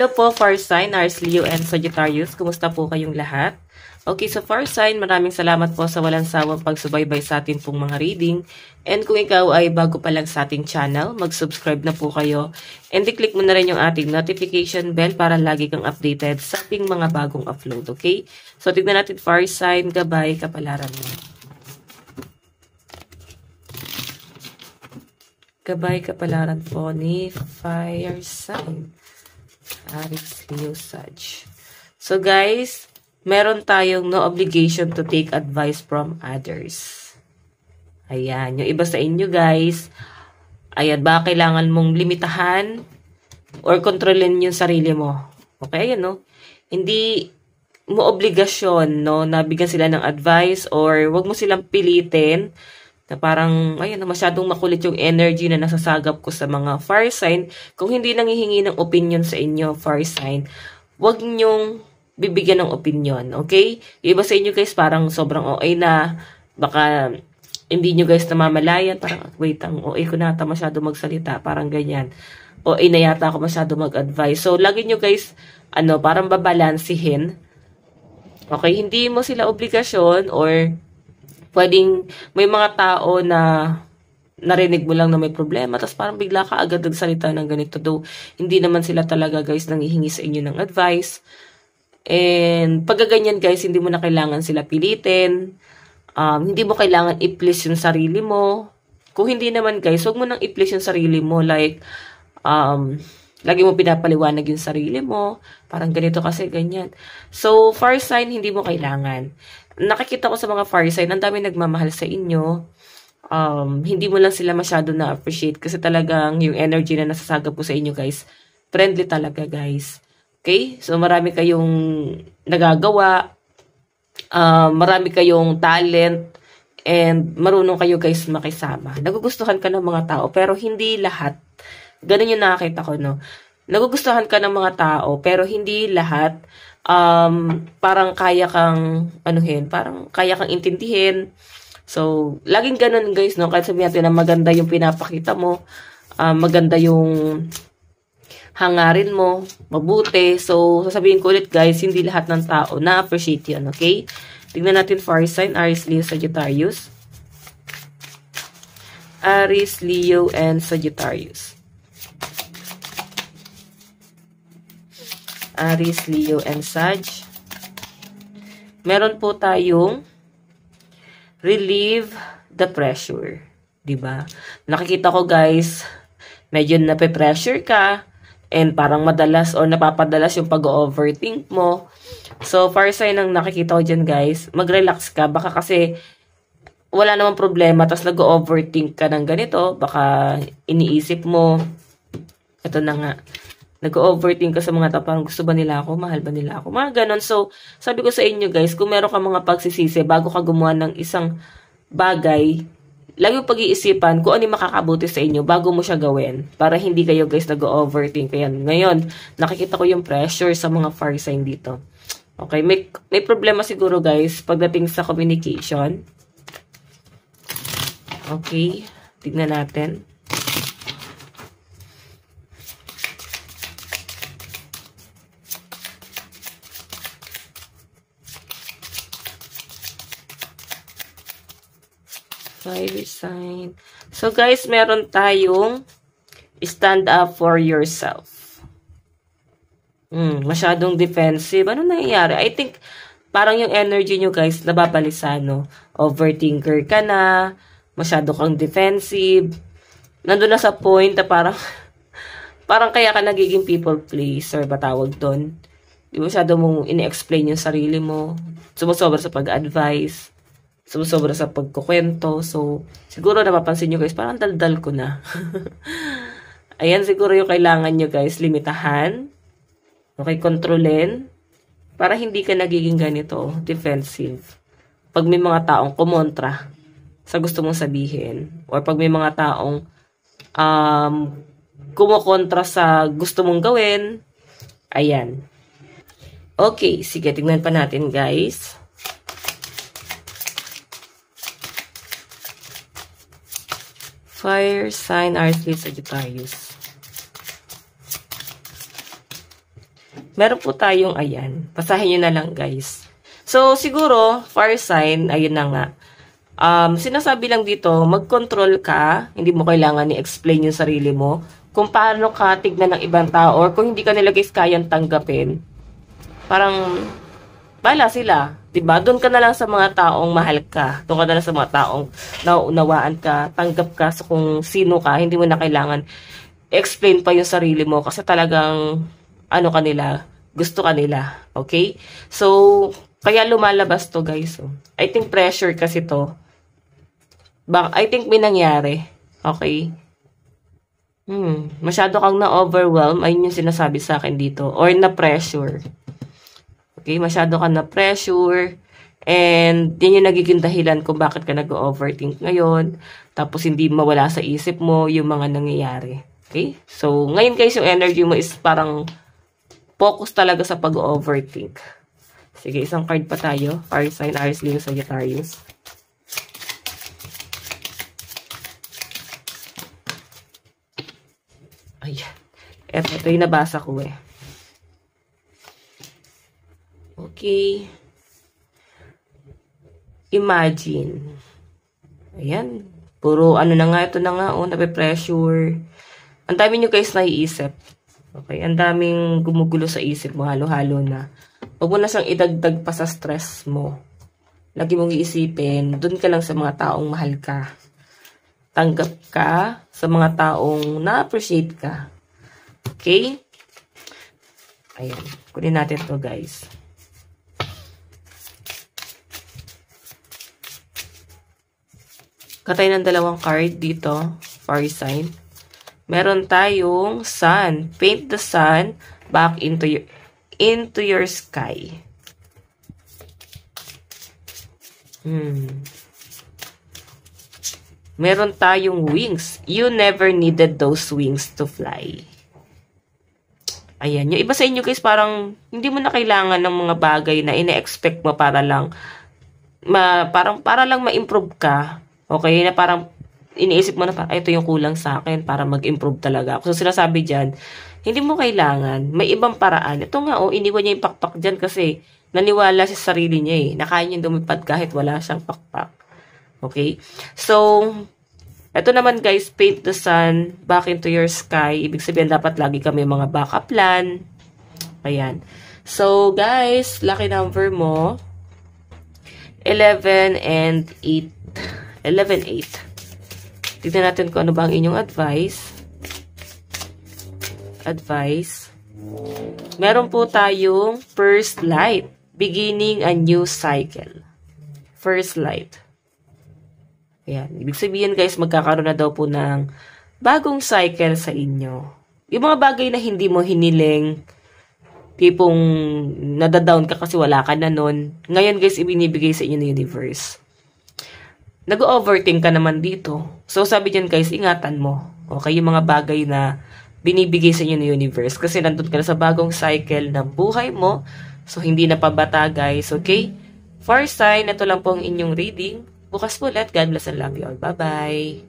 Hello po, Fire Sign, Aries, Leo, and Sagittarius. Kumusta po kayong lahat? Okay, so Fire Sign, maraming salamat po sa walang sawang pagsubaybay sa atin pong mga reading. And kung ikaw ay bago pa lang sa ating channel, mag-subscribe na po kayo. And i-click mo na rin yung ating notification bell para lagi kang updated sa ating mga bagong upload, okay? So, tignan natin Fire Sign, gabay, kapalaran mo. Gabay, kapalaran po ni Fire Sign. Aries, Leo, Sag. So guys, meron tayong no obligation to take advice from others. Ayan, yung iba sa inyo guys, ayan, baka kailangan mong limitahan or kontrolin yung sarili mo. Okay, ayan no? Hindi mo obligasyon, no, na bigyan sila ng advice or wag mo silang pilitin na parang, ayun, masyadong makulit yung energy na nasasagap ko sa mga fire sign. Kung hindi nanghihingi ng opinion sa inyo, fire sign, wag nyong bibigyan ng opinion, okay? Yung iba sa inyo guys, parang sobrang OA na, baka hindi nyo guys namamalayan, parang, wait, ang OA ko nata masyado magsalita, parang ganyan. OA na yata ako masyado mag-advise. So, lagi nyo guys, parang babalansihin. Okay, hindi mo sila obligasyon or pwedeng may mga tao na narinig mo lang na may problema, tapos parang bigla ka agad nagsalita ng ganito. Though, hindi naman sila talaga guys nanghihingi sa inyo ng advice. And pagkaganyan guys, hindi mo na kailangan sila pilitin. Hindi mo kailangan i-please yung sarili mo. Kung hindi naman guys, huwag mo nang i-please yung sarili mo. Like, lagi mo pinapaliwanag yung sarili mo. Parang ganito kasi ganyan. So, fire sign, hindi mo kailangan. Nakikita ko sa mga fire sign, ang dami nagmamahal sa inyo. Hindi mo lang sila masyado na-appreciate kasi talagang yung energy na nasasagap ko sa inyo guys, friendly talaga guys. Okay? So marami kayong nagagawa, marami kayong talent, and marunong kayo guys makisama. Nagugustuhan ka ng mga tao pero hindi lahat. Ganun yung nakakita ko, no? Nagugustuhan ka ng mga tao pero hindi lahat. Parang kaya kang parang kaya kang intindihin. So, laging ganun guys, no? Kahit sabihin natin na maganda yung pinapakita mo, maganda yung hangarin mo, mabuti. So, sasabihin ko ulit guys, hindi lahat ng tao na-appreciate yun, okay? Tignan natin fire sign, Aries, Leo, Sagittarius. Aries, Leo, and Sagittarius. Aries, Leo, and Sag. Meron po tayong relieve the pressure. Diba? Nakikita ko guys, medyo nape-pressure ka and parang madalas or napapadalas yung pag-overthink mo. So, fire sign ang nakikita ko dyan guys, mag-relax ka. Baka kasi wala namang problema tapos nag-overthink ka ng ganito. Baka iniisip mo, ito na nga, nag-overthink ka sa mga tao, parang gusto ba nila ako, mahal ba nila ako, mga ganon. So, sabi ko sa inyo guys, kung meron ka mga pagsisisi bago ka gumawa ng isang bagay, lagi mo pag-iisipan kung ano yung makakabuti sa inyo bago mo siya gawin, para hindi kayo guys nag-overthink. Kaya ngayon, nakikita ko yung pressure sa mga fire sign dito. Okay, may problema siguro guys pagdating sa communication. Okay, tignan natin. Fire sign. So guys, meron tayong stand up for yourself. Masyadong defensive. Ano nangyayari? I think parang yung energy nyo guys nababalisa, no? Overthinker ka na, masyado kang defensive. Nandun na sa point na parang kaya ka nagiging people pleaser ba tawag doon? Di masyado mong ini-explain yung sarili mo. Sumusobra sa pag-advise. Sumusobra sa pagkukwento. So, siguro napapansin nyo guys, parang daldal ko na. Ayan, siguro yung kailangan nyo guys, limitahan. Okay, kontrolin. Para hindi ka nagiging ganito, defensive. Pag may mga taong kumontra sa gusto mong sabihin. Or pag may mga taong kumukontra sa gusto mong gawin. Ayan. Okay, sige, tignan pa natin guys. Fire sign, Aries, Leo, Sagittarius. meron po tayong, ayan, basahin nyo na lang guys. So, siguro, fire sign, ayun na nga. Sinasabi lang dito, mag-control ka, hindi mo kailangan i-explain yung sarili mo, kung paano ka tignan ng ibang tao, or kung hindi ka nila guys kayang tanggapin. Parang, bala sila, diba? Doon ka na lang sa mga taong mahal ka, doon ka na lang sa mga taong nauunawaan ka, tanggap ka sa kung sino ka, hindi mo na kailangan explain pa yung sarili mo, kasi talagang, ano kanila, gusto kanila, okay? So, kaya lumalabas to guys. Oh. I think pressure kasi to. I think may nangyari. Okay? Masyado kang na-overwhelm. Ayun yung sinasabi sa akin dito. Or na-pressure. Okay? Masyado kang na-pressure. And yun yung nagiging dahilan kung bakit ka nag-overthink ngayon. Tapos hindi mawala sa isip mo yung mga nangyayari. Okay? So, ngayon guys, yung energy mo is parang focus talaga sa pag-overthink. Sige, isang card pa tayo. Fire sign, Aries, Leo, Sagittarius. Ayan. Ito yung nabasa ko eh. Okay. Imagine. Ayan. Puro ano na nga, ito na nga, oh, nape-pressure. Ang dami nyo guys naiisip. Okay, ang daming gumugulo sa isip mo, halo-halo na. Huwag mo na siyang idagdag pa sa stress mo. Lagi mong iisipin, dun ka lang sa mga taong mahal ka. Tanggap ka sa mga taong na-appreciate ka. Okay? Ayan. Kunin natin to guys. Katay ng dalawang card dito. Fire sign. Meron tayong sun. Paint the sun back into your sky. Meron tayong wings. You never needed those wings to fly. Ayan. Yung iba sa inyo guys, parang hindi mo na kailangan ng mga bagay na ine-expect mo para lang ma-improve ka. Okay? Na parang iniisip mo na parang, ito yung kulang sa akin para mag-improve talaga. So, sinasabi dyan, hindi mo kailangan. May ibang paraan. Ito nga, iniwan niya yung pakpak dyan kasi naniwala sa sarili niya eh. Nakaya niya lumipad kahit wala siyang pakpak. Okay? So, ito naman guys, paint the sun back into your sky. Ibig sabihin, dapat lagi kami mga backup plan. Ayan. So, guys, lucky number mo, 11 and 8. 11, 8. Tignan natin kung ano ba ang inyong advice. Meron po tayong first light. Beginning a new cycle. First light. Ayan. Ibig sabihin guys, magkakaroon na daw po ng bagong cycle sa inyo. Yung mga bagay na hindi mo hiniling, tipong nadadown ka kasi wala ka na nun. Ngayon guys, ibinibigay sa inyo ng universe. Nag-overthink ka naman dito. So sabi dyan guys, ingatan mo. Okay, yung mga bagay na binibigay sa inyo ng universe. Kasi nandun ka na sa bagong cycle ng buhay mo. So hindi na pabata guys. Okay? Fire sign, ito lang po ang inyong reading. Bukas po ulit. God bless and love you all. Bye-bye.